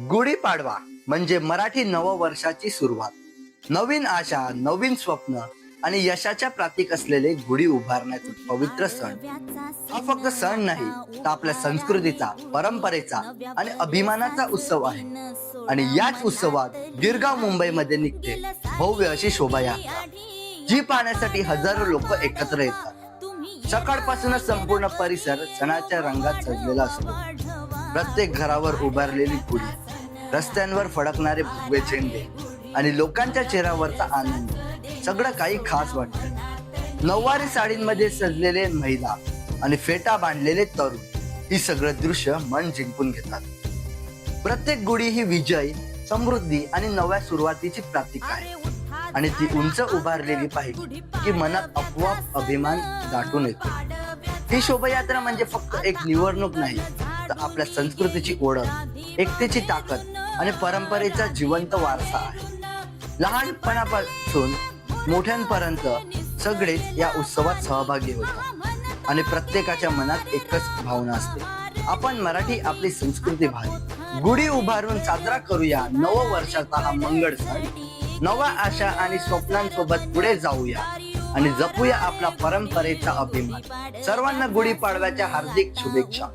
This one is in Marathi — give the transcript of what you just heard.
गुढीपाडवा म्हणजे मराठी नववर्षाची सुरुवात. नवीन आशा, नवीन स्वप्न आणि यशाच्या प्रतीक असलेले गुढी उभारण्याचा पवित्र सण. हा फक्त सण नाही तर आपल्या संस्कृतीचा, परंपरेचा आणि अभिमानाचा उत्सव आहे. आणि याच उत्सवात गिरगाव मुंबईमध्ये निघते भव्य अशी शोभायात्रा, जी पाहण्यासाठी हजारो लोक एकत्र येतात. सकाळपासूनच संपूर्ण परिसर सणाच्या रंगात सजलेला असतो. प्रत्येक घरावर उभारलेली गुढी, रस्त्यांवर फडकणारे भगवे झेंडे आणि लोकांच्या चेहऱ्यावरचा आनंद, सगळं काही खास वाटतं. नऊवारी साडींमध्ये सजलेले महिला आणि फेटा बांधलेले तरुण, ही सगळं दृश्य मन जिंकून घेतात. प्रत्येक गुढी ही विजय, समृद्धी आणि नव्या सुरुवातीची प्रतीक आहे. आणि ती उंच उभारलेली पाहिजे की मनात आपोआप अभिमान दाटून येतो. ही शोभायात्रा म्हणजे फक्त एक निवडणूक नाही, तर आपल्या संस्कृतीची ओळख, एकतेची ताकद आणि परंपरेचा जिवंत वारसा आहे. लहानपणापासून मोठ्यांपर्यंत सगळेच या उत्सवात सहभागी होतात आणि प्रत्येकाच्या मनात एकच भावना असते, आपण मराठी, आपली संस्कृती भावी. गुढी उभारून साजरा करूया नववर्षाचा हा मंगळ सण. नव्या आशा आणि स्वप्नांसोबत पुढे जाऊया आणि जपूया आपला परंपरेचा अभिमान. सर्वांना गुढीपाडव्याच्या हार्दिक शुभेच्छा.